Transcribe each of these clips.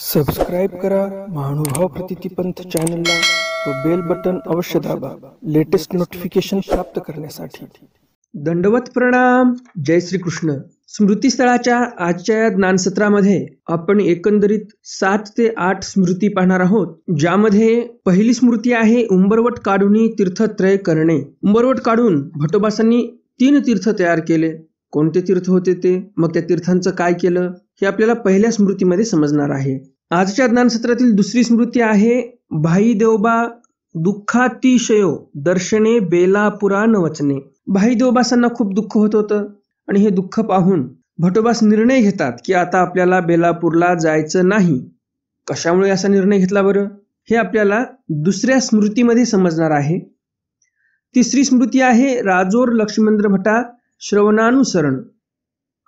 Subscribe करा महानुभाव प्रतितीपंथ चॅनलला व बेल बटन अवश्य दाबा लेटेस्ट नोटिफिकेशन प्राप्त करण्यासाठी। दंडवत प्रणाम। जय श्री कृष्ण। स्मृतीस्थळाच्या आजच्या या ज्ञानसत्रामध्ये आपण एकंदरीत 7 ते 8 स्मृती पाहणार आहोत, ज्यामध्ये पहिली स्मृती आहे उंबरवट काढून तीर्थत्रय करणे। उंबरवट काढून भटोबासांनी 3 तीर्थ तयार केले। कोणते तीर्थ होते ते, मग त्या तीर्थांचं काय केलं हे आपल्याला पहिल्या स्मृतीमध्ये समजणार आहे। आजच्या ज्ञानसत्रातील दुसरी स्मृती आहे भाई देवबा दुःखातिशयो दर्शने बेलापुरा न वचने। भाई देवबासांना खूप दुःख होत होतं आणि हे दुःख पाहून भटोबास निर्णय घेतात की आता आपल्याला बेलापूरला जायचं नाही। कशामुळे असा निर्णय घेतला बरं, हे आपल्याला दुसऱ्या स्मृतीमध्ये समजणार आहे। तिसरी स्मृती आहे राजोर लक्ष्मेंद्र भट्टा श्रवणानुसरण।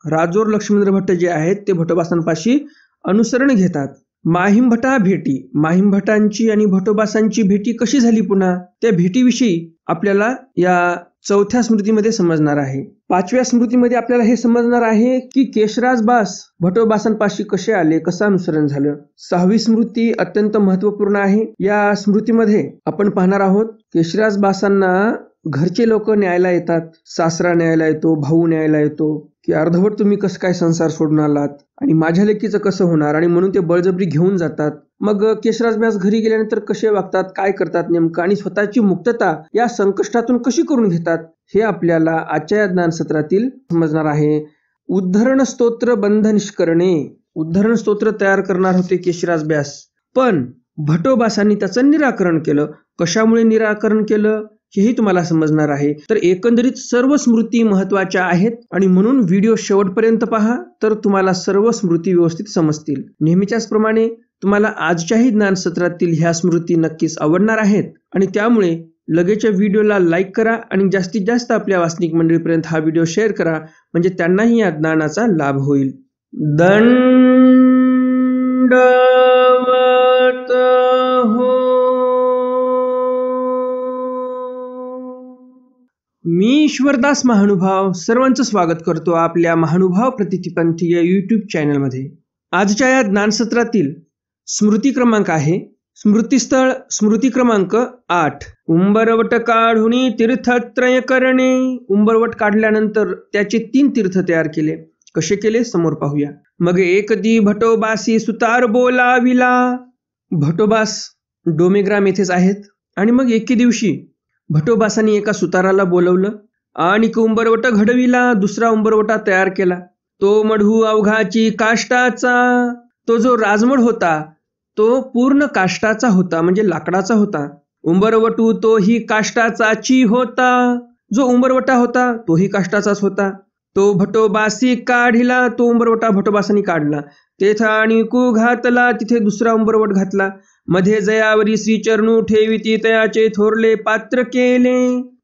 राजोर लक्ष्मेंद्र भट्ट जे आहेत ते भटोबासांपाशी अनुसरण घेतात। माहिमभटा भेटी, माहिमभटांची आणि भटोबासांची भेटी कशी झाली पुन्हा, त्या भेटीविषयी आपल्याला या चौथ्या स्मृतीमध्ये समजणार आहे। पाचव्या स्मृतीमध्ये आपल्याला हे समजणार आहे की केशराज बास भटोबासांपाशी कसे आले, कसं अनुसरण झालं। सहावी स्मृती अत्यंत महत्त्वपूर्ण आहे। या स्मृतीमध्ये आपण पाहणार आहोत केशराज बासांना घरचे लोक न्यायला येतात, सासरा न्यायला येतो, भाऊ न्यायला येतो की अर्धवट तुम्ही कसं काय संसार सोडून आलात आणि माझ्या लेकीचं कसं होणार, आणि म्हणून ते बळजबरी घेऊन जातात। मग केशराज व्यास घरी गेल्यानंतर कसे वागतात, काय करतात नेमकं, आणि स्वतःची मुक्तता या संकष्टातून कशी करून घेतात, हे आपल्याला आजच्या ज्ञानसत्रातील समजणार आहे। उद्धरण स्तोत्र बंध निष्करणे, उद्धरण स्तोत्र तयार करणार होते केशराज व्यास, पण भटोबासांनी त्याचं निराकरण केलं। कशामुळे निराकरण केलं हेही तुम्हाला समजणार आहे। तर एकंदरीत सर्व स्मृती महत्त्वाच्या आहेत आणि म्हणून व्हिडिओ शेवटपर्यंत पहा, तर तुम्हाला सर्व स्मृती व्यवस्थित समजतील। नेहमीच्याच प्रमाणे तुम्हाला आजच्याही ज्ञानसत्रातील ह्या स्मृती नक्कीच आवडणार आहेत आणि त्यामुळे लगेचच्या व्हिडिओला लाईक करा आणि जास्तीत जास्त आपल्या वाचनिक मंडळीपर्यंत हा व्हिडिओ शेअर करा, म्हणजे त्यांनाही या ज्ञानाचा लाभ होईल। दंडवत हो। मी ईश्वरदास महानुभाव सर्वांचं स्वागत करतो आपल्या महानुभाव प्रतितीपंथ या यूट्यूब चॅनलमध्ये। आजच्या या ज्ञानसत्रातील स्मृती क्रमांक आहे स्मृतीस्थळ स्मृती क्रमांक 8। उंबरवट काढून तीर्थत्रय करणे। उंबरवट काढल्यानंतर त्याचे 3 तीर्थ तयार केले। कसे केले समोर पाहूया। मग एक दी भटोबासी सुतार बोलाविला। भटोबास डोमेग्राम येथेच आहेत आणि मग एके दिवशी भटोबासांनी एका सुताराला बोलवलं आणि उंबरवट घडविला, दुसरा उंबरवटा तयार केला। तो मढू अवघाची काष्टाचा, तो जो राजमड होता तो पूर्ण काष्टाचा होता, म्हणजे लाकडाचा होता। उंबरवटू तोही काष्टाचाची होता, जो उंबरवटा होता तोही काष्टाचाच होता। तो भटोबासी काढिला, तो उंबरवटा भटोबासांनी काढला। तेथा आणि कु घातला, तिथे दुसरा उंबरवट घातला। मध्ये जयावरी श्रीचरणू ठेविती तयाचे थोरले पात्र केले।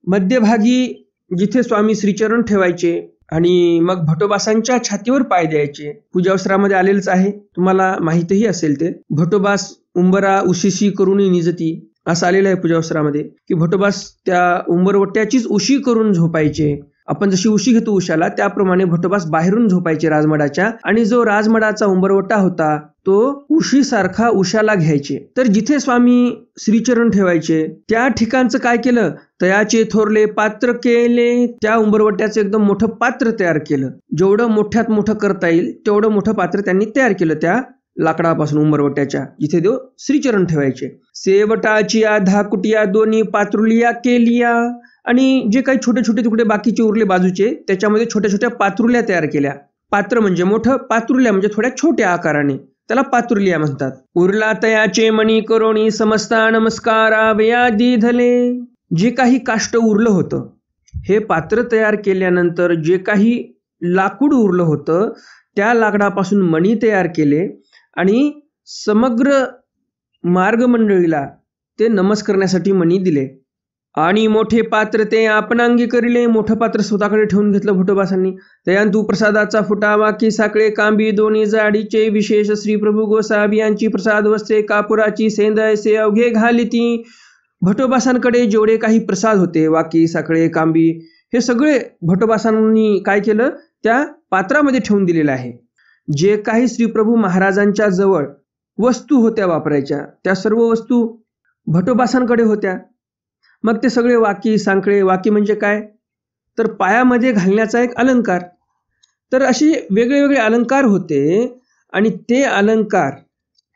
मध्यभागी जिथे स्वामी श्रीचरण ठेवायचे आणि मग भटोबासांच्या छातीवर पाय द्यायचे। पूजावस्त्रामध्ये आलेलंच आहे, तुम्हाला माहितीही असेल ते। भटोबास उंबरा उशीशी करून निजती असं आलेलं आहे पूजावस्त्रामध्ये, की भटोबास त्या उंबरवट्याचीच उशी करून झोपायचे। आपण जशी उशी घेतो उशाला, त्याप्रमाणे भटोबास बाहेरून झोपायचे राजमडाच्या, आणि जो राजमडाचा उंबरवटा होता तो उशीसारखा उशाला घ्यायचे। तर जिथे स्वामी श्रीचरण ठेवायचे त्या ठिकाणचं काय केलं, तयाचे थोरले पात्र केले। त्या उंबरवट्याचं एकदम मोठं पात्र तयार केलं। जेवढं मोठ्यात मोठं करता येईल तेवढं मोठं पात्र त्यांनी तयार केलं त्या लाकडापासून उंबरवट्याच्या, जिथे देव श्रीचरण ठेवायचे। सेवटाची आधा कुटिया दोन्ही पात्रुलिया केलिया, आणि जे काही छोटे छोटे तुकडे बाकीचे उरले बाजूचे त्याच्यामध्ये छोट्या छोट्या पात्रुल्या तयार केल्या। पात्र म्हणजे मोठं, पात्रुल्या म्हणजे थोड्या छोट्या आकाराने, त्याला पात्रुलिया म्हणतात। उरला तयाचे मणी करोणी समस्ता नमस्कारा वयादी धले। जे काही काष्ट उरलं होतं, हे पात्र तयार केल्यानंतर जे काही लाकूड उरलं होतं त्या लाकडापासून मणी तयार केले आणि समग्र मार्गमंडळीला ते नमस्कार करण्यासाठी मणी दिले। आणि मोठे पात्र ते आपणांगी करिले, मोठं पात्र स्वतःकडे ठेवून घेतलं भटोबासांनी। तयांतू प्रसादाचा फुटावा की साखळे कांबी दोन्ही जाडीचे विशेष श्री प्रभू गोसावी यांची प्रसाद वस्त्रे कापुराची सेंदयसे अवघे घालिती। भटोबासांकडे जेवढे काही प्रसाद होते, वाकी साखळे कांबी, हे सगळे भटोबासांनी काय केलं, त्या पात्रामध्ये ठेवून दिलेलं आहे। जे काही श्रीप्रभू महाराजांच्या जवळ वस्तू होत्या वापरायच्या, त्या सर्व वस्तू भटोबासांकडे होत्या. मग ते सगळे वाकी सांकळे, वाकी म्हणजे काय तर पायामध्ये घालण्याचा एक अलंकार. तर असे वेगळे वेगळे अलंकार होते आणि ते अलंकार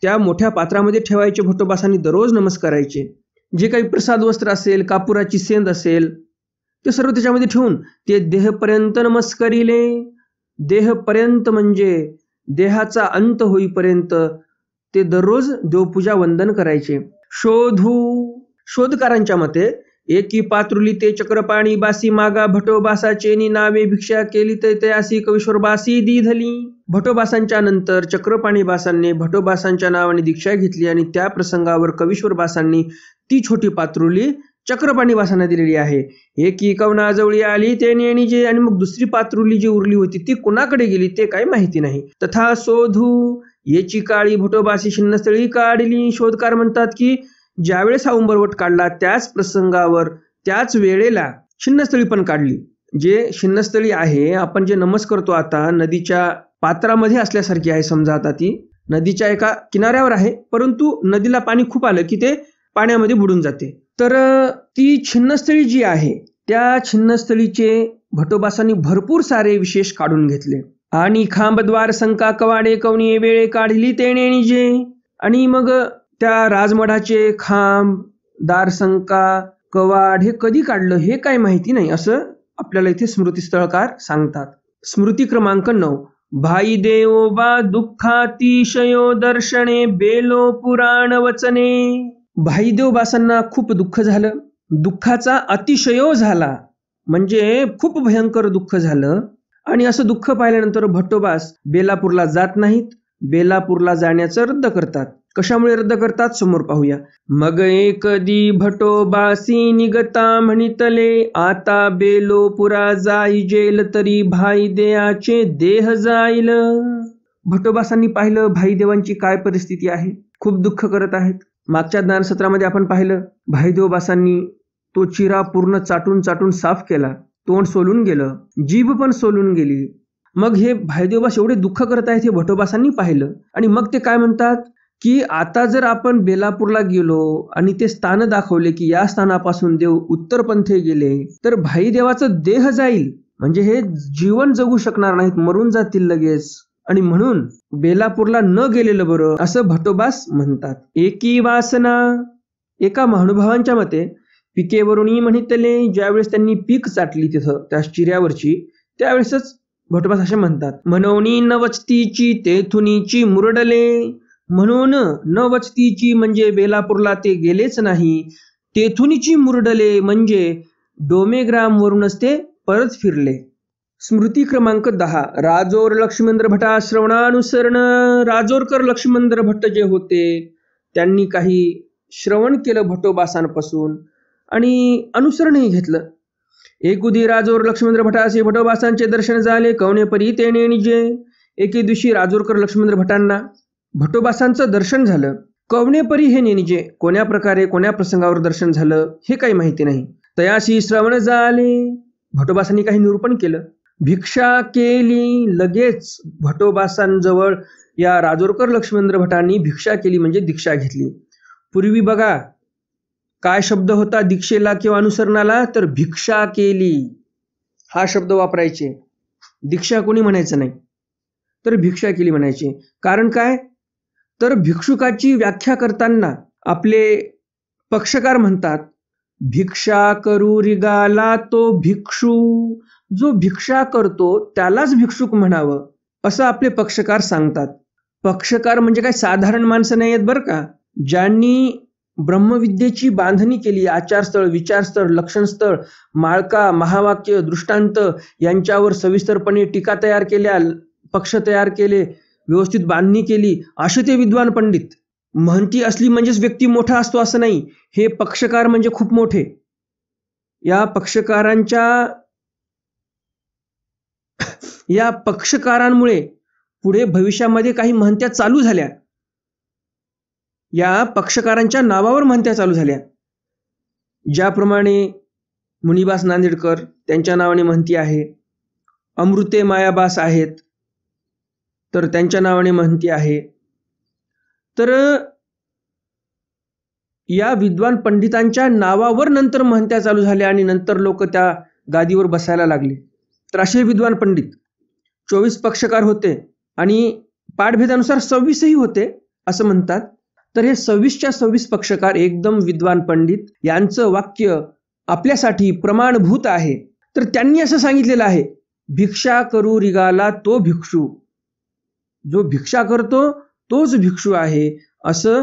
त्या मोठ्या पात्रामध्ये ठेवायचे. भटोबासांनी दररोज नमस्कारायचे. जे काही प्रसाद वस्त्र असेल, कापुराची सेंद असेल, ते सर्व त्याच्यामध्ये ठेवून ते देहपर्यंत नमस्कारिले. देहपर्यंत म्हणजे देहाचा अंत होईपर्यंत ते दररोज देवपूजा वंदन करायचे. शोधकारांच्या मते एकी पात्रुली ते चक्रपाणी बासी मागा भटोबासाचेनी नावे भिक्षा केली ते त्यासी कवीश्वर बासी दिधली. भटोबासांच्या नंतर चक्रपाणी बासांनी भटोबासांच्या नावाने दीक्षा घेतली आणि त्या प्रसंगावर कवीश्वर बासांनी ती छोटी पात्रुली चक्रपाणी बासांना दिलेली आहे. एकी कवनाजवळी आली ते नेणीजे, आणि मग दुसरी पात्रुली जी उरली होती ती कोणाकडे गेली ते काही माहिती नाही. तथा शोधू येची काळी भटोबासी शिन्नस्थळी काढली. शोधकार म्हणतात की ज्यावेळेस हा उंबरवट काढला त्याच प्रसंगावर त्याच वेळेला शिन्नस्थळी पण काढली. जे शिन्नस्थळी आहे, आपण जे नमस करतो आता, नदीच्या पात्रामध्ये असल्यासारखी आहे. समजा आता ती नदीच्या एका किनाऱ्यावर आहे, परंतु नदीला पाणी खूप आलं की ते पाण्यामध्ये बुडून जाते. तर ती छिन्नस्थळी जी आहे त्या छिन्नस्थळीचे भटोबासांनी भरपूर सारे विशेष काढून घेतले. आणि खांबद्वार संका कवाडे कवणी वेळे काढली ते नेणीजे. आणि मग त्या राजमठाचे खांब, दारसंका, कवाड हे कधी काढलं हे काही माहिती नाही, असं आपल्याला इथे स्मृतीस्थळकार सांगतात. स्मृती क्रमांक 9. भाई देवोबा दुःखातिशयो दर्शने बेलो पुराण वचने. भाई देवबासांना खूप दुःख झालं. दुःखाचा अतिशयो झाला म्हणजे खूप भयंकर दुःख झालं. आणि असं दुःख पाहिल्यानंतर भट्टोबास बेलापूरला जात नाहीत. बेलापूरला जाण्याचं रद्द करतात. कशामुळे रद्द करतात समोर पाहूया. मग एकदी भटोबासी निगता म्हणितले, आता बेलोपुरा जाईजेल तरी भाई देवाचे देह जाईल. भटोबासांनी पाहिलं भाई देवांची काय परिस्थिती आहे, खूप दुःख करत आहेत. मागच्या ज्ञानसत्रामध्ये आपण पाहिलं भाईदेवबासांनी तो चिरा पूर्ण चाटून चाटून साफ केला. तोंड सोलून गेलं, जीभ पण सोलून गेली. मग हे भाईदेवबास एवढे दुःख करत आहेत हे भटोबासांनी पाहिलं. आणि मग ते काय म्हणतात की आता जर आपण बेलापूरला गेलो आणि ते स्थान दाखवले की या स्थानापासून देव उत्तर पंथे गेले तर भाईदेवाचं देह जाईल, म्हणजे हे जीवन जगू शकणार नाहीत, मरून जातील लगेच. आणि म्हणून बेलापूरला न गेलेलं बरं, असं भटोबास म्हणतात. एकी वासना, एका महानुभावांच्या मते पिकेवरुणी म्हणितले, ज्यावेळेस त्यांनी पीक चाटली तिथं त्या चिऱ्यावरची त्यावेळेसच भटोबास असे म्हणतात. म्हणून न वचतीची तेथुनीची मुरडले. म्हणून न वचतीची म्हणजे बेलापूरला ते गेलेच नाही. तेथुनीची मुरडले म्हणजे डोमेग्राम वरूनच ते परत फिरले. स्मृती क्रमांक 10. राजोर लक्ष्मेंद्र भटा श्रवणानुसरण. राजोरकर लक्ष्मेंद्र भट्ट जे होते त्यांनी काही श्रवण केलं भटोबासांपासून आणि अनुसरणही घेतलं. एकुदी राजोर लक्ष्मेंद्र भटासे भटोबासांचे दर्शन झाले, कवणेपरी ते नेणीजे. एके दिवशी राजोरकर लक्ष्मेंद्र भटांना भटोबासांचं दर्शन झालं. कवणेपरी हे नेणीजे, कोण्या प्रकारे कोण्या प्रसंगावर दर्शन झालं हे काही माहिती नाही. तयाशी श्रवण झाले, भटोबासांनी काही निरूपण केलं. भिक्षा केली, लगेच भटोबासांजवळ या राजोरकर लक्ष्मेंद्र भटांनी भिक्षा केली म्हणजे दीक्षा घेतली. पूर्वी बघा काय शब्द होता दीक्षेला किंवा अनुसरणाला, तर भिक्षा केली हा शब्द वापरायचे. दीक्षा कोणी म्हणायचं नाही, तर भिक्षा केली म्हणायचे. कारण काय तर भिक्षुकाची व्याख्या करताना आपले पक्षकार म्हणतात भिक्षा करू रिगाला तो भिक्षू. जो भिक्षा करतो त्यालाच भिक्षुक म्हणावं असं आपले पक्षकार सांगतात. पक्षकार म्हणजे काय साधारण माणसं नाही आहेत बरं का. ज्यांनी ब्रह्मविद्येची बांधणी केली, आचारस्थळ, विचारस्थळ, लक्षणस्थळ, माळका, महावाक्य, दृष्टांत यांच्यावर सविस्तरपणे टीका तयार केल्या, पक्ष तयार केले, व्यवस्थित बांधणी केली, असे ते विद्वान पंडित. महंती असली म्हणजेच व्यक्ती मोठा असतो असं नाही. हे पक्षकार म्हणजे खूप मोठे. या पक्षकारांमुळे पुढे भविष्यामध्ये काही महंत्या चालू झाल्या. या पक्षकारांच्या नावावर महंत्या चालू झाल्या. ज्याप्रमाणे मुनिबास नांदेडकर त्यांच्या नावाने महंती आहे, अमृते मायाबास आहेत तर त्यांच्या नावाने महंती आहे, तर या विद्वान पंडितांच्या नावावर नंतर महंत्या चालू झाल्या आणि नंतर लोक त्या गादीवर बसायला लागले. तर असे विद्वान पंडित 24 पक्षकार होते आणि पाठभेदानुसार 26ही होते असं म्हणतात. तर हे 26च्या 26 पक्षकार एकदम विद्वान पंडित, यांचं वाक्य आपल्यासाठी प्रमाणभूत आहे. तर त्यांनी असं सांगितलेलं आहे, भिक्षा करू रिगाला तो भिक्षू, जो भिक्षा करतो तोच भिक्षू आहे, असं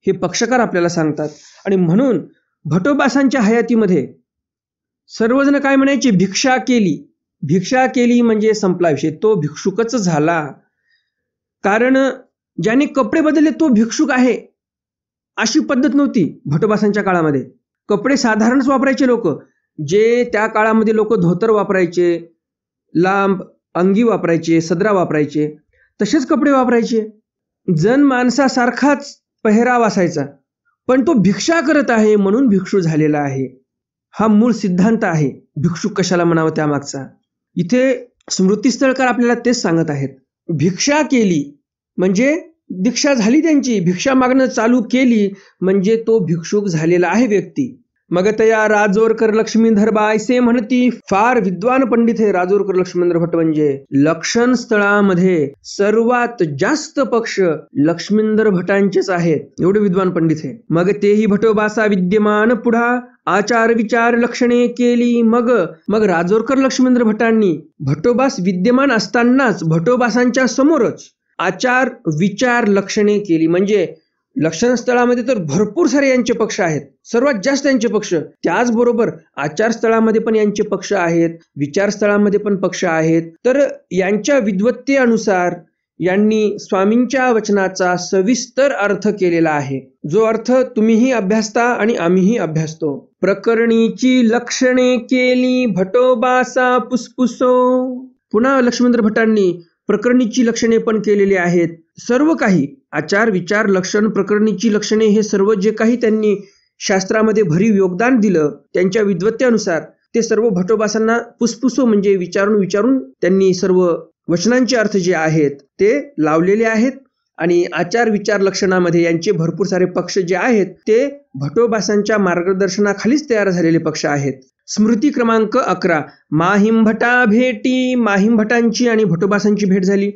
हे पक्षकार आपल्याला सांगतात. आणि म्हणून भटोबासांच्या हयातीमध्ये सर्वजण काय म्हणायचे, भिक्षा केली. भिक्षा केली म्हणजे संपला विषय, तो भिक्षुकच झाला. कारण ज्याने कपडे बदलले तो भिक्षुक आहे अशी पद्धत नव्हती भटोबासांच्या काळामध्ये. कपडे साधारणच वापरायचे लोक. जे त्या काळामध्ये लोक धोतर वापरायचे, लांब अंगी वापरायचे, सदरा वापरायचे, तसेच कपडे वापरायचे. जन माणसासारखाच पेहराव असायचा. पण तो भिक्षा करत आहे म्हणून भिक्षू झालेला आहे. हा मूळ सिद्धांत आहे भिक्षुक कशाला म्हणावं त्यामागचा. इथे स्मृतिस्थळकार आपल्याला तेच सांगत आहेत. भिक्षा केली म्हणजे दीक्षा झाली त्यांची, भिक्षा मागणं चालू केली म्हणजे तो भिक्षुक झालेला आहे व्यक्ती. मग तया राजोरकर लक्ष्मीधर बायसे म्हणती. फार विद्वान पंडित हे राजोरकर लक्ष्मीधर भट. म्हणजे लक्षण स्थळामध्ये सर्वात जास्त पक्ष लक्ष्मीधर भटांचेच आहेत, एवढे विद्वान पंडित हे. मग तेही भटोबासा विद्यमान पुढा आचार विचार लक्षणे केली. मग राजोरकर लक्ष्मीधर भटांनी भटोबास विद्यमान असतानाच भटोबासांच्या समोरच आचार विचार लक्षणे केली. म्हणजे लक्षण स्थळामध्ये तर भरपूर सारे यांचे पक्ष आहेत, सर्वात जास्त यांचे पक्ष. त्याचबरोबर आचार स्थळामध्ये पण यांचे पक्ष आहेत, विचार स्थळामध्ये पण पक्ष आहेत. तर यांच्या विद्वत्तेनुसार यांनी स्वामींच्या वचनाचा सविस्तर अर्थ केलेला आहे, जो अर्थ तुम्हीही अभ्यासता आणि आम्हीही अभ्यासतो. प्रकरणीची लक्षणे केली भटोबासा पुसपुसो. पुन्हा लक्ष्मीधर भटांनी प्रकरणीची लक्षणे पण केलेली आहेत. सर्व काही आचार विचार लक्षण प्रकरणीची लक्षणे हे सर्व जे काही त्यांनी शास्त्रामध्ये भरीव योगदान दिलं त्यांच्या विद्वत्तेनुसार, ते सर्व भटोबासांना पुसपुसो म्हणजे विचारून त्यांनी सर्व वचनांचे अर्थ जे आहेत ते लावलेले आहेत. आणि आचार विचार लक्षणामध्ये यांचे भरपूर सारे पक्ष जे आहेत ते भटोबासांच्या मार्गदर्शनाखालीच तयार झालेले पक्ष आहेत. स्मृती क्रमांक 11. माहिमभटा भेटी. माहिमभटांची आणि भटोबासांची भेट झाली.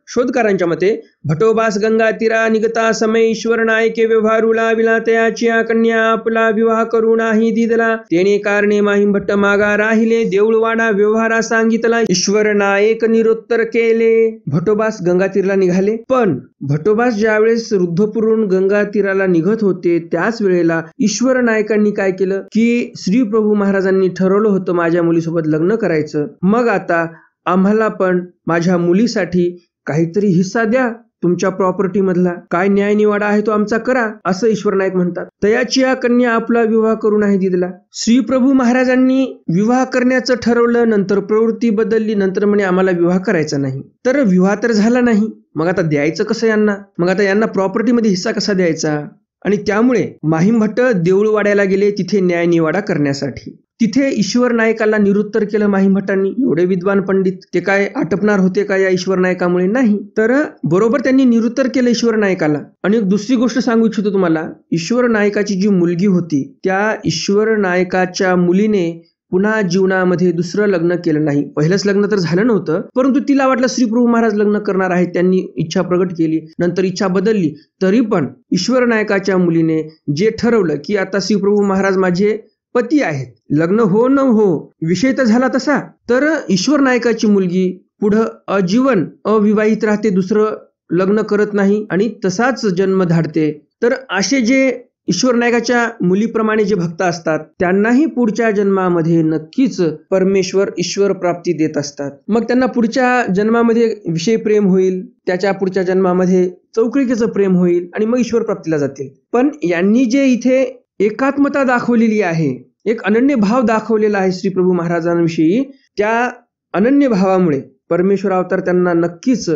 शोधकारांच्या मते भटोबास गंगा तीरा निगता समय ईश्वर नायके व्यवहारूला विला तयाची कन्या आपला विवाह करू नाही दिदला. तेने कारणे माहिमभट्ट मागा राहिले. देऊळवाडा व्यवहारा सांगितला. ईश्वर नायक निरुत्तर केले. भटोबास गंगा तीरला निघाले. पण भटोबास ज्यावेळेस रुद्धपुरून गंगा तीराला निघत होते त्याच वेळेला ईश्वर नायकांनी काय केलं की श्री प्रभू महाराजांनी ठरवलं होतं माझ्या मुलीसोबत लग्न करायचं. मग आता आम्हाला पण माझ्या मुलीसाठी काहीतरी हिस्सा द्या तुमच्या प्रॉपर्टी मधला, काय न्याय निवाडा आहे तो आमचा करा, असं ईश्वर नायक म्हणतात. तयाची कन्या आपला विवाह करू नाही दिला. श्री प्रभू महाराजांनी विवाह करण्याचं ठरवलं, नंतर प्रवृत्ती बदलली, नंतर म्हणे आम्हाला विवाह करायचा नाही. तर विवाह तर झाला नाही, मग आता द्यायचं कसं यांना, मग आता यांना प्रॉपर्टीमध्ये हिस्सा कसा द्यायचा. आणि त्यामुळे माहिमभट्ट देऊळवाड्याला गेले तिथे न्याय निवाडा करण्यासाठी. तिथे ईश्वर नायकाला निरुत्तर केलं माहिमभट्टांनी. एवढे विद्वान पंडित, ते काय आटपणार होते का या ईश्वर नायकामुळे? नाही. तर बरोबर त्यांनी निरुत्तर केलं ईश्वर नायकाला. आणि एक दुसरी गोष्ट सांगू इच्छितो तुम्हाला. ईश्वर नायकाची जी मुलगी होती त्या ईश्वर नायकाच्या मुलीने पुन्हा जीवनामध्ये दुसरं लग्न केलं नाही. पहिलंच लग्न तर झालं नव्हतं, परंतु तिला वाटलं श्रीप्रभू महाराज लग्न करणार आहेत, त्यांनी इच्छा प्रगट केली, नंतर इच्छा बदलली. तरी पण ईश्वर नायकाच्या मुलीने जे ठरवलं की आता श्रीप्रभू महाराज माझे पती आहेत, लग्न हो न हो विषय तर झाला तसा, तर ईश्वर नायकाची मुलगी पुढं आजीवन अविवाहित राहते, दुसरं लग्न करत नाही आणि तसाच जन्म धाडते. तर असे जे ईश्वर नायकाच्या मुलीप्रमाणे जे भक्त असतात त्यांनाही पुढच्या जन्मामध्ये नक्कीच परमेश्वर ईश्वर प्राप्ती देत असतात. मग त्यांना पुढच्या जन्मामध्ये विषय प्रेम होईल, त्याच्या पुढच्या जन्मामध्ये चौकळीकेचं प्रेम होईल आणि मग ईश्वर प्राप्तीला जातील. पण यांनी जे इथे एकात्मता दाखवलेली आहे, एक अनन्य भाव दाखवलेला आहे श्री प्रभू महाराजांविषयी, त्या अनन्य भावामुळे परमेश्वर अवतार त्यांना नक्कीच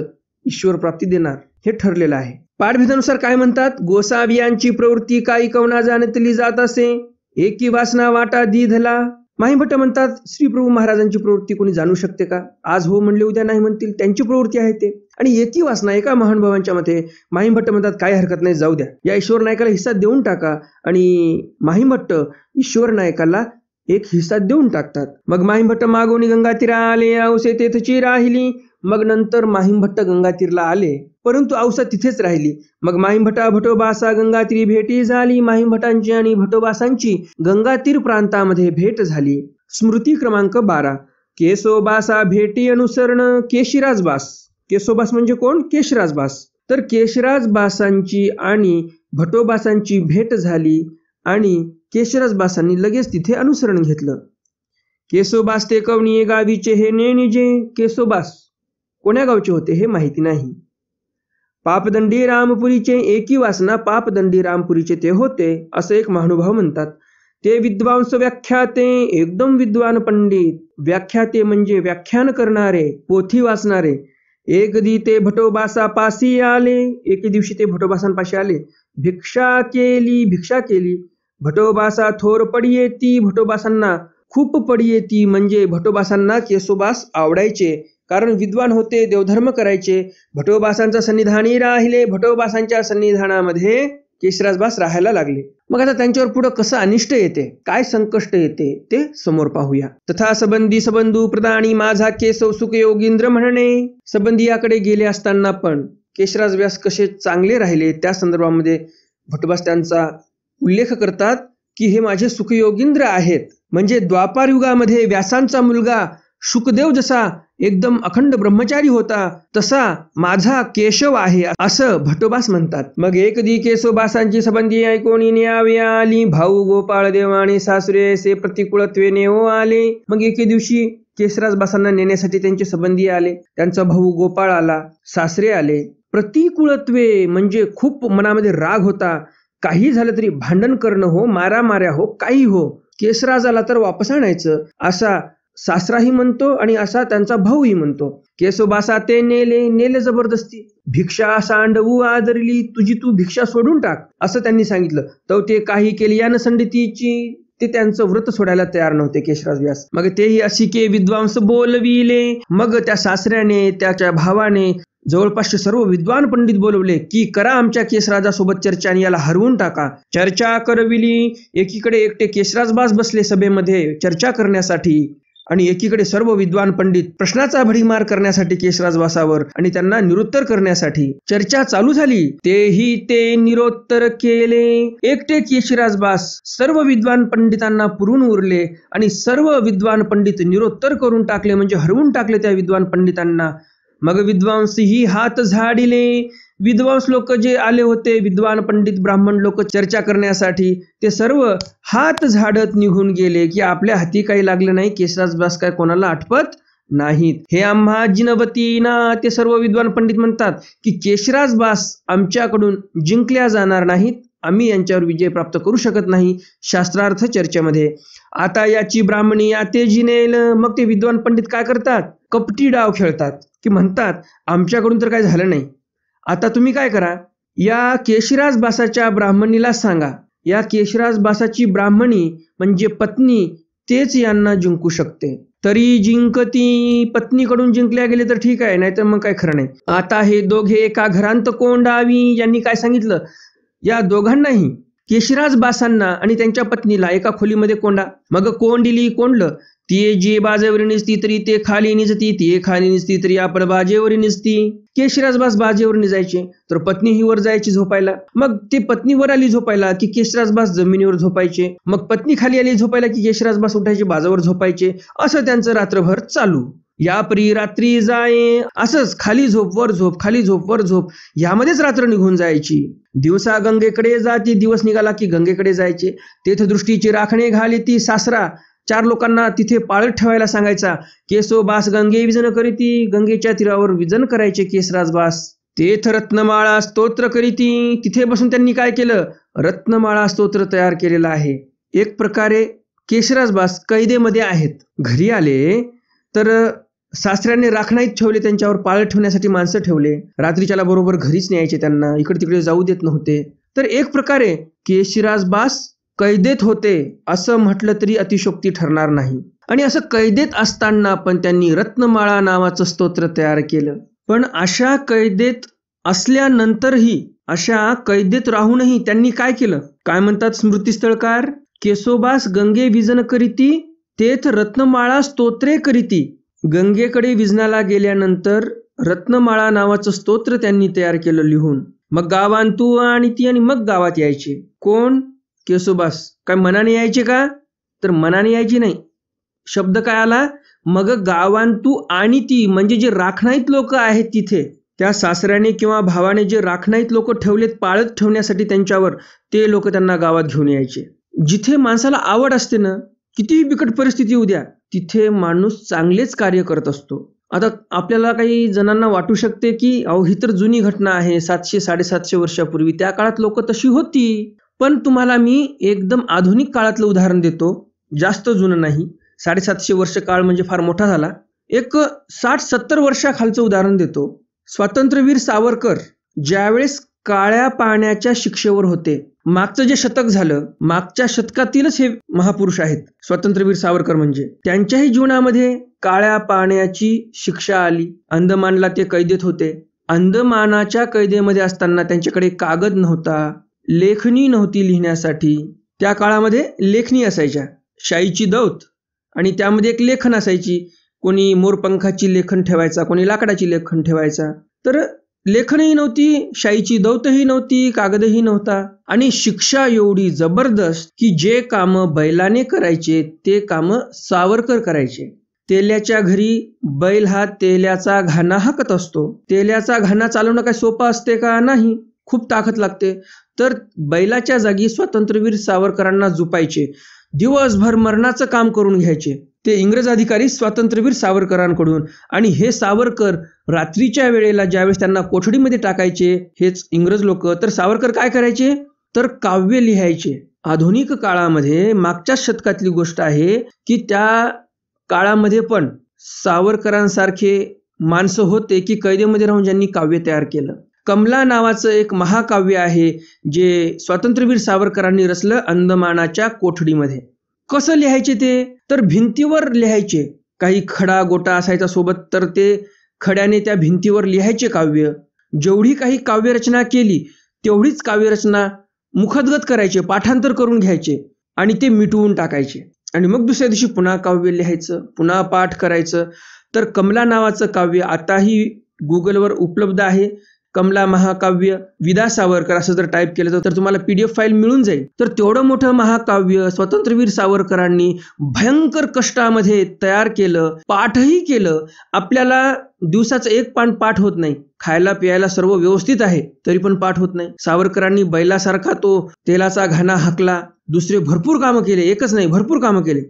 ईश्वर प्राप्ती देणार हे ठरलेलं आहे. पाठभेदानुसार काय म्हणतात, गोसावियांची प्रवृत्ती काही कवना जाणतली जात असे, एकी वासना वाटा दीधला. माहीभट्ट म्हणतात, श्री प्रभू महाराजांची प्रवृत्ती कोणी जाणू शकते का? आज हो म्हणले उद्या नाही म्हणतील, त्यांची प्रवृत्ती आहे ते. आणि एकी वासना एका महानुभावांच्या मते माहीभट्ट म्हणतात काही हरकत नाही, जाऊ द्या, या ईश्वर नायकाला हिस्सा देऊन टाका. आणि माहीभट्ट ईश्वर नायकाला एक हिस्सा देऊन टाकतात. मग माहीभट्ट मागोनी गंगातीरा आले, औसे तेथची राहिली. मग नंतर माहीभट्ट गंगातीरला आले, परंतु औसा तिथेच राहिली. मग माहीभट्टा भटोबासा गंगातीरी भेटी झाली. माहीभट्टांची आणि भटोबासांची गंगातीर प्रांतामध्ये भेट झाली. स्मृती क्रमांक 12. केशोबासा भेटी अनुसरण केशिराज बास. केशोबास म्हणजे कोण? केशराज बास. तर केशराज बासांची आणि भटोबासांची भेट झाली आणि केशराज बासांनी लगेच तिथे अनुसरण घेतलं. केशोबास ते कवणी गावीचे हे नेणिजे. केशोबास कोण्या गावचे होते हे माहिती नाही. पापदंडी रामपुरीचे, एकी वासना पापदंडी रामपुरीचे ते होते असं एक महानुभाव म्हणतात. ते विद्वांस व्याख्याते, एकदम विद्वान पंडित. व्याख्याते म्हणजे व्याख्यान करणारे, पोथी वाचणारे. एक दी ते भटोबासा पासी आले, एके दिवशी ते भटोबासांपाशी आले. भिक्षा केली. भटोबासा थोर पडी येती. भटोबासांना खूप पडी येती म्हणजे भटोबासांना केशोबास आवडायचे, कारण विद्वान होते, देवधर्म करायचे. भटोबासांच्या सन्निधानी राहिले. भटोबासांच्या सन्निधानामध्ये केशराजबास राहायला लागले. मग आता त्यांच्यावर पुढे कसं अनिष्ट येते, काय संकष्ट येते ते समोर पाहूया. तथा सबंधी सबंधू प्रदानी माझा केशव सुख योगींद्र म्हणणे. सबंधियाकडे गेले असताना पण केशराज व्यास कसे चांगले राहिले त्या संदर्भामध्ये भटोबास त्यांचा उल्लेख करतात की हे माझे सुखयोगींद्र आहेत. म्हणजे द्वापार युगामध्ये व्यासांचा मुलगा शुकदेव जसा एकदम अखंड ब्रह्मचारी होता तसा माझा केशव आहे असं भटोबास म्हणतात. मग एक दी केशोबासांची संबंधी ऐकून न्यावे आली. भाऊ गोपाळ देव आणि सासरे से प्रतिकूलत्वे नेओ आले. मग एके दिवशी केशराजबासांना नेण्यासाठी त्यांचे संबंधी आले. त्यांचा भाऊ गोपाळ आला, सासरे आले. प्रतिकूलत्वे म्हणजे खूप मनामध्ये राग होता. काही झालं तरी भांडण करणं हो, मारामाऱ्या हो, काही हो, केशराजाला तर वापस आणायचं असा सासराही म्हणतो आणि असा त्यांचा भाऊही म्हणतो. केशोबासा ते नेले जबरदस्ती. भिक्षा सांडवू आदरली, तुझी तू भिक्षा सोडून टाक असं त्यांनी सांगितलं. तर ते काही केली या संडतीची, ते त्यांचं व्रत सोडायला तयार नव्हते केशराज व्यास. मग तेही अशी के विद्वांस बोलविले. मग त्या सासऱ्याने त्याच्या भावाने जवळपासचे सर्व विद्वान पंडित बोलवले की करा आमच्या केशराजासोबत चर्चा आणि याला हरवून टाका. चर्चा करविली. एकीकडे एकटे केशराजबास बसले सभेमध्ये चर्चा करण्यासाठी आणि एकीकडे सर्व विद्वान पंडित प्रश्नाचा भडीमार करण्यासाठी केशराजबासावर आणि त्यांना निरुत्तर करण्यासाठी. चर्चा चालू झाली. तेही ते निरुत्तर केले. एकटे केशराजबास सर्व विद्वान पंडितांना पुरून उरले आणि सर्व विद्वान पंडित निरुत्तर करून टाकले, म्हणजे हरवून टाकले त्या विद्वान पंडितांना. मग विद्वांसही हात झाडिले. विद्वांस लोक जे आले होते, विद्वान पंडित ब्राह्मण लोक चर्चा करण्यासाठी, ते सर्व हात झाडत निघून गेले की आपल्या हाती काही लागलं नाही, केशराजबास काय कोणाला आठवत नाहीत. हे आम्हा जिनवतीना, ते सर्व विद्वान पंडित म्हणतात की केशराजबास आमच्याकडून जिंकल्या जाणार नाहीत, आम्ही यांच्यावर विजय प्राप्त करू शकत नाही शास्त्रार्थ चर्चेमध्ये. आता याची ब्राह्मणी आते जिनेल. मग ते विद्वान पंडित काय करतात, कपटी डाव खेळतात की म्हणतात आमच्याकडून तर काय झालं नाही, आता तुम्ही काय करा, या केशराजबासाच्या ब्राह्मणीला सांगा, या केशराजबासाची ब्राह्मणी म्हणजे पत्नी तेच यांना जिंकू शकते. तरी जिंकती, पत्नीकडून जिंकल्या गेले तर ठीक आहे, नाहीतर मग काय खरं नाही. आता हे दोघे एका घरांत कोंडावी. यांनी काय सांगितलं, या दोघांनाही केशराजबासांना आणि त्यांच्या पत्नीला एका खोलीमध्ये कोंडा. मग कोंडलं. ती जी बाजेवर निजती तरी ते खाली निजती, ती खाली निजती तरी आपण बाजेवर निजती. केशराजबास बाजेवर निजायचे तर पत्नी ही वर जायची झोपायला. मग ते पत्नी वर आली झोपायला की केशराजबास जमिनीवर झोपायचे. मग पत्नी खाली आली झोपायला की केशराजबास उठायचे, बाजावर झोपायचे. असं त्यांचं रात्रभर चालू. या परी रात्री जाये. असंच खाली झोप वर झोप, खाली झोप वर झोप, यामध्येच रात्र निघून जायची. दिवसा गंगेकडे जाती, दिवस निघाला की गंगेकडे जायचे. तीर्थदृष्टीची राखणे घाली ती. सासरा 4 लोकांना तिथे पाळत ठेवायला सांगायचा. केशोबास गंगे विजन करीती. गंगेच्या तीरावर विजन करायचे केशराजबास. तेथ रत्नमाळा स्तोत्र करीती. तिथे बसून त्यांनी काय केलं, रत्नमाळा स्तोत्र तयार केलेला आहे. एक प्रकारे केशराजबास कैदेमध्ये आहेत. घरी आले तर सासऱ्याने राखणाईत ठेवले, त्यांच्यावर पाळत ठेवण्यासाठी माणसं ठेवले. रात्रीच्याला बरोबर घरीच न्यायचे त्यांना, इकडे तिकडे जाऊ देत नव्हते. तर एक प्रकारे केशराजबास कैदेत होते असं म्हटलं तरी अतिशोक्ती ठरणार नाही. आणि असं कैदेत असताना पण त्यांनी रत्नमाळा नावाचं स्तोत्र तयार केलं. पण अशा कैदेत असल्यानंतरही, अशा कैदेत राहूनही त्यांनी काय केलं? काय म्हणतात स्मृतिस्थळकार? केशोबास गंगे विजन करीती तेथ रत्नमाळा स्तोत्रे करीती. गंगेकडे विजनाला गेल्यानंतर रत्नमाळा नावाचं स्तोत्र त्यांनी तयार केलं लिहून. मग गावांतू आणि ती आणि मग गावात यायचे. कोण? केशोबास. काय मनाने यायचे का? तर मनाने यायची नाही. शब्द काय आला? मग गावांतू आणि ती, म्हणजे जे राखणाईत लोक आहेत तिथे, त्या सासऱ्याने किंवा भावाने जे राखणाईत लोक ठेवलेत पाळत ठेवण्यासाठी त्यांच्यावर, ते लोक त्यांना गावात घेऊन यायचे. जिथे माणसाला आवड असते ना, कितीही बिकट परिस्थिती येऊ द्या, तिथे माणूस चांगलेच कार्य करत असतो. आता आपल्याला काही जणांना वाटू शकते की अहो ही तर जुनी घटना आहे, 700-750 वर्षापूर्वी, त्या काळात लोक तशी होती. पण तुम्हाला मी एकदम आधुनिक काळातलं उदाहरण देतो, जास्त जुनं नाही. 750 वर्ष काळ म्हणजे फार मोठा झाला. एक 60-70 वर्षाखालचं उदाहरण देतो. स्वातंत्र्यवीर सावरकर ज्यावेळेस काळ्या पाण्याच्या शिक्षेवर होते, मागचं जे शतक झालं, मागच्या शतकातीलच हे महापुरुष आहेत स्वातंत्र्यवीर सावरकर. म्हणजे त्यांच्याही जीवनामध्ये काळ्या पाण्याची शिक्षा आली. अंदमानला ते कैदेत होते. अंदमानाच्या कैदेमध्ये असताना त्यांच्याकडे कागद नव्हता, लेखणी नव्हती लिहिण्यासाठी. त्या काळामध्ये लेखणी असायच्या, शाईची दौत, आणि त्यामध्ये एक लेखन असायची. कोणी मोरपंखाची लेखन ठेवायचा, कोणी लाकडाची लेखन ठेवायचा. तर लेखनही नव्हती, शाईची दौतही नव्हती, कागदही नव्हता. आणि शिक्षा एवढी जबरदस्त की जे कामं बैलाने करायचे ते कामं सावरकर करायचे. तेल्याच्या घरी बैल हा तेल्याचा घाणा हाकत असतो. तेल्याचा घाणा चालवणं काय सोपं असते का? नाही, खूप ताकद लागते. तर बैलाच्या जागी स्वातंत्र्यवीर सावरकरांना झुपायचे, दिवसभर मरणाचं काम करून घ्यायचे ते इंग्रज अधिकारी स्वातंत्र्यवीर सावरकरांकडून. आणि हे सावरकर रात्रीच्या वेळेला ज्यावेळेस त्यांना कोठडीमध्ये टाकायचे हेच इंग्रज लोक, तर सावरकर काय करायचे? तर काव्य लिहायचे. आधुनिक काळामध्ये मागच्या शतकातली गोष्ट आहे की त्या काळामध्ये पण सावरकरांसारखे माणसं होते की कैदेमध्ये राहून ज्यांनी काव्य तयार केलं. कमला नावाचं एक महाकाव्य आहे जे स्वातंत्र्यवीर सावरकरांनी रचलं अंदमानाच्या कोठडीमध्ये. कसं लिहायचे ते? तर भिंतीवर लिहायचे. काही खडा गोटा असायचा सोबत, तर ते खड्याने त्या भिंतीवर लिहायचे काव्य. जेवढी काही काव्यरचना केली तेवढीच काव्यरचना मुखोद्गत करायचे, पाठांतर करून घ्यायचे आणि ते मिटवून टाकायचे. आणि मग दुसऱ्या दिवशी पुन्हा काव्य लिहायचं, पुन्हा पाठ करायचं. तर कमला नावाचं काव्य आताही गुगलवर उपलब्ध आहे. कमला महाकाव्य विदा सावरकर असं जर टाईप केलं तर तुम्हाला PDF फाईल मिळून जाईल. तर तेवढं मोठं महाकाव्य स्वातंत्र्यवीर सावरकरांनी भयंकर कष्टामध्ये तयार केलं, पाठही केलं. आपल्याला दिवसाचं एक पान पाठ होत नाही, खायला प्यायला सर्व व्यवस्थित आहे तरी पण पाठ होत नाही. सावरकरांनी बैलासारखा तो तेलाचा घाणा हाकला, दुसरे भरपूर कामं केले, एकच नाही भरपूर कामं केले.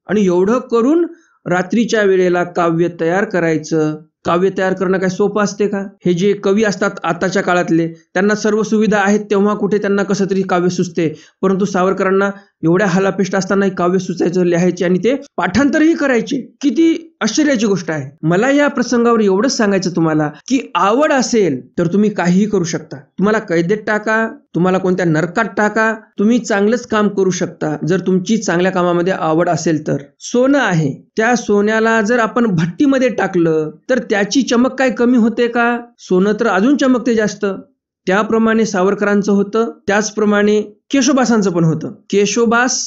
आणि एवढं करून रात्रीच्या वेळेला काव्य तयार करायचं. काव्य तयार करणं काय सोपं असते का? हे जे कवी असतात आताच्या काळातले, त्यांना सर्व सुविधा आहेत तेव्हा कुठे त्यांना कसं तरी काव्य सुचते. परंतु सावरकरांना एवढ्या हालापेष्ट असतानाही काव्य सुचायचं, लिहायचे आणि ते पाठांतरही करायचे. किती आश्चर्याची गोष्ट आहे. मला या प्रसंगावर एवढंच सांगायचं तुम्हाला की आवड असेल तर तुम्ही काहीही करू शकता. तुम्हाला कैदेत टाका, तुम्हाला कोणत्या नरकात टाका, तुम्ही चांगलंच काम करू शकता जर तुमची चांगल्या कामामध्ये आवड असेल तर. सोनं आहे, त्या सोन्याला जर आपण भट्टीमध्ये टाकलं तर त्याची चमक काय कमी होते का? सोनं तर अजून चमकते जास्त. त्याप्रमाणे सावरकरांचं होतं, त्याचप्रमाणे केशोबासांचं पण होतं. केशोबास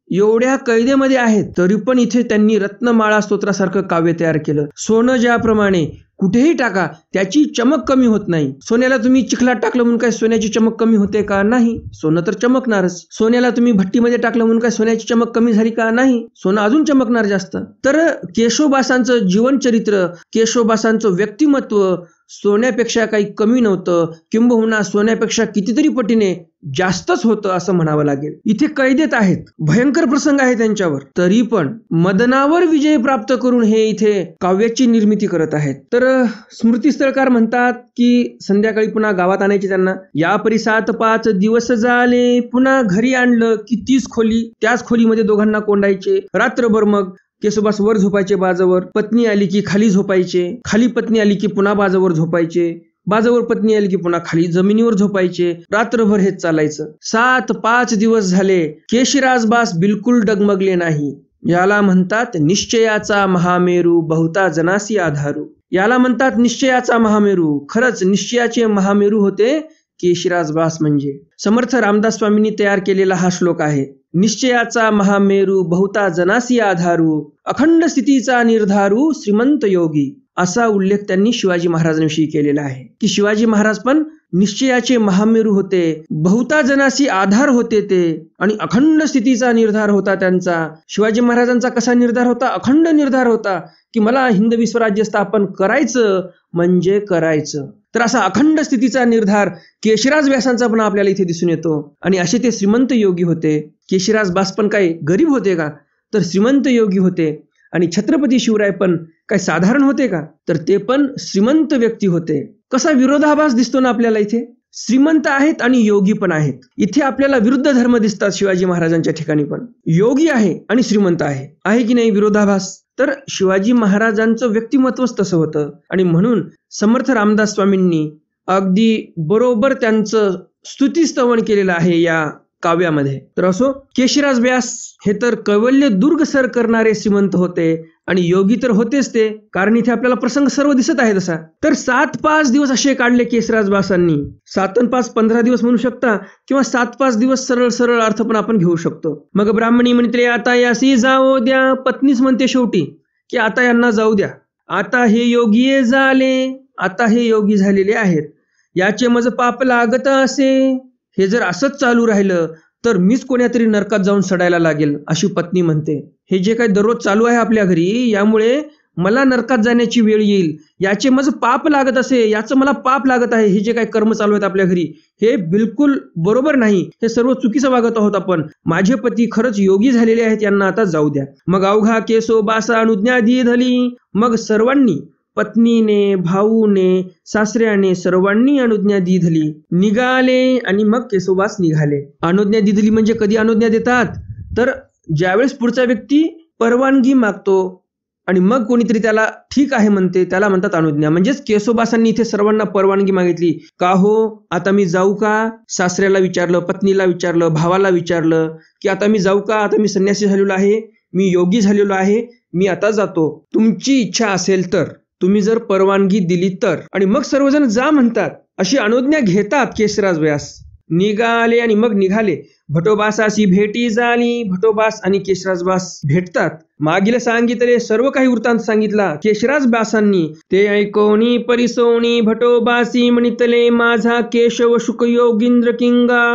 एवढ्या कैदेमध्ये आहेत तरी पण इथे त्यांनी रत्नमाळा स्तोत्रासारखं काव्य तयार केलं. सोनं ज्याप्रमाणे कुठेही टाका त्याची चमक कमी होत नाही. सोन्याला तुम्ही चिखलात टाकलं म्हणून काय सोन्याची चमक कमी होते का? नाही, सोनं तर चमकणारच. सोन्याला तुम्ही भट्टीमध्ये टाकलं म्हणून काय सोन्याची चमक कमी झाली का? नाही, सोनं अजून चमकणार जास्त. तर केशोबासांचं जीवनचरित्र, केशोबासांचं व्यक्तिमत्व सोन्यापेक्षा काही कमी नव्हतं, किंबहुना सोन्यापेक्षा कितीतरी पटीने जास्तच होतं असं म्हणावं लागेल. इथे कैदेत आहेत, भयंकर प्रसंग आहे त्यांच्यावर, तरी पण मदनावर विजय प्राप्त करून हे इथे काव्याची निर्मिती करत आहेत. तर स्मृतिस्थळकार म्हणतात की संध्याकाळी पुन्हा गावात आणायचे त्यांना. या परिसात 5 दिवस झाले, पुन्हा घरी आणलं की 30 खोली, त्याच खोलीमध्ये दोघांना कोंडायचे. रात्रभर मग केशोबास वर झोपायचे बाजवर, पत्नी आली की खाली झोपायचे, खाली पत्नी आली की पुन्हा बाजवर झोपायचे. बाजावर पत्नी आली की पुन्हा खाली जमिनीवर झोपायचे. रात्रभर हेच चालायचं. 7-5 दिवस झाले. केशिराजबास बिलकुल डगमगले नाही. याला म्हणतात निश्चयाचा महामेरू, बहुता जनासी आधारू. याला म्हणतात निश्चयाचा महामेरू. खरंच निश्चयाचे महामेरू होते केशिराजबास म्हणजे. समर्थ रामदास स्वामींनी तयार केलेला हा श्लोक आहे. निश्चयाचा महामेरू, बहुता जनासी आधारू, अखंड स्थितीचा निर्धारू, श्रीमंत योगी. असा उल्लेख त्यांनी शिवाजी महाराजांविषयी केलेला आहे की शिवाजी महाराज पण निश्चयाचे महामेरू होते, बहुता जनासी आधार होते ते, आणि अखंड स्थितीचा निर्धार होता त्यांचा. शिवाजी महाराजांचा कसा निर्धार होता? अखंड निर्धार होता की मला हिंदवी स्वराज्य स्थापन करायचं म्हणजे करायचं. तर असा अखंड स्थितीचा निर्धार केशिराज व्यासांचा पण आपल्याला इथे दिसून येतो. आणि असे ते श्रीमंत योगी होते. केशिराज बास पण काही गरीब होते का? तर श्रीमंत योगी होते. आणि छत्रपती शिवराय पण काय साधारण होते का? तर ते पण श्रीमंत व्यक्ती होते. कसा विरोधाभास दिसतो ना आपल्याला इथे. श्रीमंत आहेत आणि योगी पण आहेत. इथे आपल्याला विरुद्ध धर्म दिसतात शिवाजी महाराजांच्या ठिकाणी पण. योगी आहे आणि श्रीमंत आहे की नाही विरोधाभास? तर शिवाजी महाराजांचं व्यक्तिमत्वच तसं होतं. आणि म्हणून समर्थ रामदास स्वामींनी अगदी बरोबर त्यांचं स्तुतिस्तवन केलेलं आहे या काव्यामध्ये. तर असो, केशिराज व्यास हे तर कैवल्य दुर्ग सर करणारे श्रीमंत होते आणि योगी तर होतेच ते, कारण इथे आपल्याला प्रसंग सर्व दिसत आहे तसा. तर 7-5 दिवस असे काढले केशिराज व्यासांनी. 7 आणि 5 15 दिवस म्हणू शकता, किंवा 7-5 दिवस सरळ सरळ अर्थ पण आपण घेऊ शकतो. मग ब्राह्मणी म्हणते आता यासी जाओ द्या. पत्नीच म्हणते शेवटी की आता यांना जाऊ द्या. आता हे योगी झाले, आता हे योगी झालेले आहेत. याचे मज पाप लागत असे, हे जर असंच चालू राहिलं तर मीच कोण्यातरी नरकात जाऊन सडायला लागेल, अशी पत्नी म्हणते. हे जे काही दररोज चालू आहे आपल्या घरी, यामुळे मला नरकात जाण्याची वेळ येईल. याचे माझं पाप लागत असे, याचं मला पाप लागत आहे. हे जे काही कर्म चालू आहेत आपल्या घरी, हे बिलकुल बरोबर नाही. हे सर्व चुकीचं वागत आहोत आपण. माझे पती खरंच योगी झालेले आहेत, यांना आता जाऊ द्या. मग अवघा केसोबासा अनुज्ञा दिली. मग सर्वांनी, पत्नीने, भाऊने, सासऱ्याने, सर्वांनी अनुज्ञा दिली. निघाले आणि मग केसोबास निघाले. अनुज्ञा दिली म्हणजे कधी अनुज्ञा देतात? तर ज्यावेळेस पुढचा व्यक्ती परवानगी मागतो आणि मग कोणीतरी त्याला ठीक आहे म्हणते, त्याला म्हणतात अनुज्ञा. म्हणजेच केसोबासांनी इथे सर्वांना परवानगी मागितली. का हो, आता मी जाऊ का? सासऱ्याला विचारलं, पत्नीला विचारलं, भावाला विचारलं की आता मी जाऊ का? आता मी संन्यासी झालेलो आहे, मी योगी झालेलो आहे, मी आता जातो. तुमची इच्छा असेल तर, तुम्ही जर परवानगी दिली तर. आणि मग सर्वजण जा म्हणतात. अशी अनुज्ञा घेतात केशिराज व्यास. निघाले आणि मग निघाले. भटोबासाशी भेटी झाली. भटोबास आणि केशिराजबास भेटतात. मागील सांगितले सर्व काही वृत्तांत सांगितला केशिराज व्यासांनी. ते ऐकोनी परिसोनी भटोबासी म्हणितले माझा केशव शुक योगींद्र किंगा.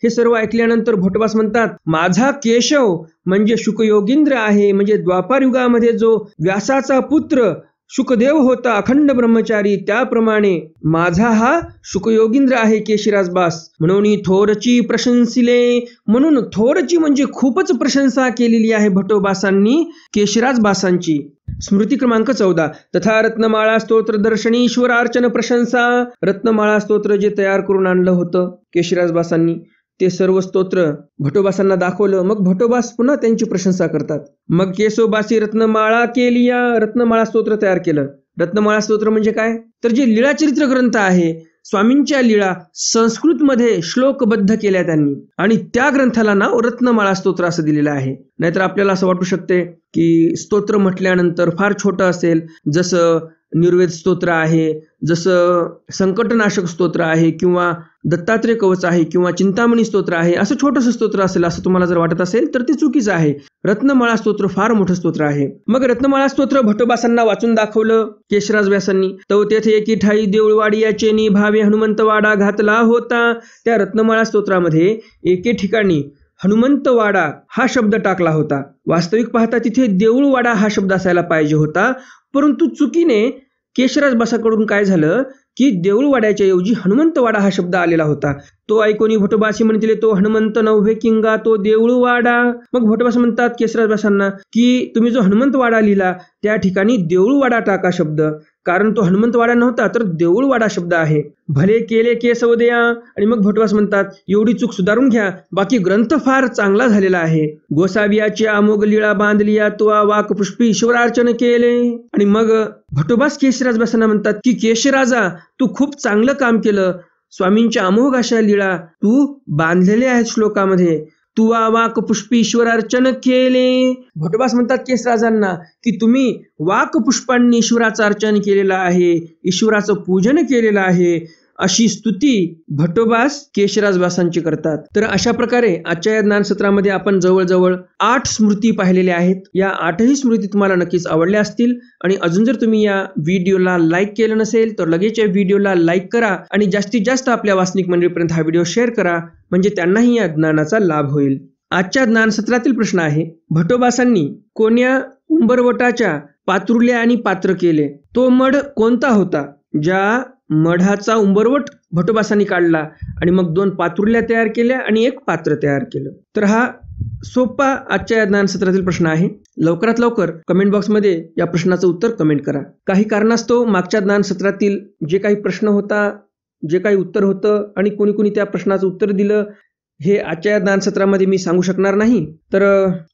हे सर्व ऐकल्यानंतर भटोबास म्हणतात माझा केशव म्हणजे शुकयोगींद्र आहे. म्हणजे द्वापार युगामध्ये जो व्यासाचा पुत्र शुकदेव होता, अखंड ब्रह्मचारी, त्याप्रमाणे माझा हा शुकयोगींद्र आहे केशिराजबास. म्हणून थोरची प्रशंसिले. म्हणून थोरची म्हणजे खूपच प्रशंसा केलेली आहे भटोबासांनी केशिराजबासांची. स्मृती क्रमांक 14. तथा रत्नमाळा स्तोत्र दर्शनी ईश्वरार्चन प्रशंसा. रत्नमाळा स्तोत्र जे तयार करून आणलं होतं केशिराजबासांनी, ते सर्व स्तोत्र भटोबासांना दाखवलं. मग भटोबास पुन्हा त्यांची प्रशंसा करतात. मग केशोबासी रत्नमाळा केली. रत्नमाळा स्तोत्र तयार केलं. रत्नमाळा स्तोत्र म्हणजे काय? तर जे लीळाचरित्र ग्रंथ आहे, स्वामींच्या लीळा संस्कृतमध्ये श्लोकबद्ध केल्या त्यांनी, आणि त्या ग्रंथाला नाव रत्नमाळा स्तोत्र असं दिलेलं आहे. नाहीतर आपल्याला असं वाटू शकते की स्तोत्र म्हटल्यानंतर फार छोटं असेल, जसं निर्वेद स्तोत्र आहे, जसं संकटनाशक स्तोत्र आहे, किंवा दत्तात्रेय कवच आहे, किंवा चिंतामणी स्तोत्र आहे, असं छोटंसं स्तोत्र असेल असं तुम्हाला जर वाटत असेल तर ते चुकीचं आहे. रत्नमाळा स्तोत्र फार मोठं स्तोत्र आहे. मग रत्नमाळा स्तोत्र भटोबासांना वाचून दाखवलं केशिराज व्यासांनी. तो तेथे एकी ठाई देऊळवाडी याचे निभावे हनुमंतवाडा घातला होता. त्या रत्नमाळा स्तोत्रामध्ये एके ठिकाणी हनुमंतवाडा हा शब्द टाकला होता. वास्तविक पाहता तिथे देऊळवाडा हा शब्द असायला पाहिजे होता, परंतु चुकीने केशिराजबासाकडून काय झालं की देऊळवाड्याच्या ऐवजी हनुमंतवाडा हा शब्द आलेला होता. तो ऐकोनी भटोबा असे म्हणतील तो हनुमंत नव्हे किंगा तो देऊळवाडा. मग भटोबा म्हणतात केशराज बासांना की तुम्ही जो हनुमंतवाडा लिहिला त्या ठिकाणी देऊळवाडा टाका शब्द, कारण तो हनुमंतवाडा नव्हता तर देऊळवाडा शब्द आहे. भले केले केसवदया. आणि मग भटोबास म्हणतात एवढी चूक सुधारून घ्या, बाकी ग्रंथ फार चांगला झालेला आहे. गोसावियाची अमोघ लीळा बांधलिया तुआ वाक पुष्पी ईश्वरार्चन केले. आणि मग भटोबास केशराज बासांना म्हणतात की केशराजा तू खूप चांगलं काम केलं, स्वामींच्या अमोघ अशा लीळा तू बांधलेल्या आहेत श्लोकामध्ये. तुवा वाक पुष्पी ईश्वरार्चन केले. भटोबास म्हणतात केशराजांना की तुम्ही वाक पुष्पांनी ईश्वराचं अर्चन केलेलं आहे, ईश्वराचं पूजन केलेलं आहे, अशी स्तुती भटोबास केशराज बासांची करतात. तर अशा प्रकारे आजच्या या ज्ञानसत्रामध्ये आपण जवळजवळ 8 स्मृती पाहिलेल्या आहेत. या 8ही स्मृती तुम्हाला नक्कीच आवडल्या असतील. आणि अजून जर तुम्ही या व्हिडिओला लाईक केलं नसेल तर लगेच या व्हिडिओला लाईक करा आणि जास्तीत जास्त आपल्या वाचनिक मंडळीपर्यंत हा व्हिडिओ शेअर करा, म्हणजे त्यांनाही या ज्ञानाचा लाभ होईल. आजच्या ज्ञानसत्रातील प्रश्न आहे भटोबासांनी कोण्या उंबरवटाच्या पात्रुल्या आणि पात्र केले? तो मढ कोणता होता? ज्या मढाचा उंबरवट भटोबासांनी काढला आणि मग 2 पात्रुल्या तयार केल्या आणि 1 पात्र तयार केलं. तर हा सोपा आजच्या या ज्ञानसत्रातील प्रश्न आहे. लवकरात लवकर कमेंट बॉक्समध्ये या प्रश्नाचं उत्तर कमेंट करा. काही कारणास्तव मागच्या ज्ञानसत्रातील जे काही प्रश्न होता, जे काही उत्तर होतं आणि कोणी कोणी त्या प्रश्नाचं उत्तर दिलं हे आजच्या ज्ञानसत्रामध्ये मी सांगू शकणार नाही. तर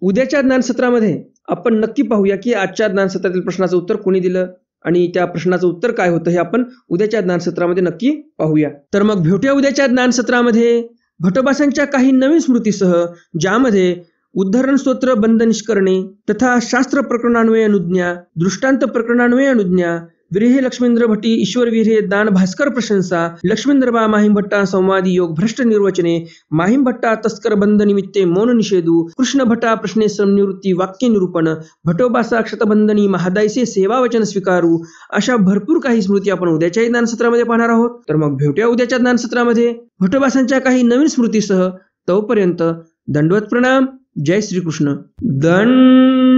उद्याच्या ज्ञानसत्रामध्ये आपण नक्की पाहूया की आजच्या ज्ञानसत्रातील प्रश्नाचं उत्तर कोणी दिलं आणि त्या प्रश्नाचं उत्तर काय होतं हे आपण उद्याच्या ज्ञानसत्रामध्ये नक्की पाहूया. तर मग भेटूया उद्याच्या ज्ञानसत्रामध्ये भटोबासांच्या काही नवीन स्मृतीसह, ज्यामध्ये उद्धरण स्तोत्र बंद निष्करणे तथा शास्त्र प्रकरणान्वये अनुज्ञा, दृष्टांत प्रकरणान्वये अनुज्ञा, विरहे लक्ष्मींद्र भट्टी ईश्वर विरहे दान भास्कर प्रशंसा, लक्ष्मींद्रबा माहिमभट्टा संवादी योग भ्रष्ट निर्वचने, माहिमभट्टा तस्कर बंद निमित्ते मौन निषेधू, कृष्ण भट्टा प्रश्ने संनिवृत्ती वाक्य निरूपण, भटोबासा क्षतबंधनी महादायसे सेवावचन स्वीकारू, अशा भरपूर काही स्मृती आपण उद्याच्या ज्ञानसत्रामध्ये पाहणार आहोत. तर मग भेटूया उद्याच्या ज्ञानसत्रामध्ये भटोबासांच्या काही नवीन स्मृतीसह. तोपर्यंत दंडवत प्रणाम. जय श्रीकृष्ण. दंड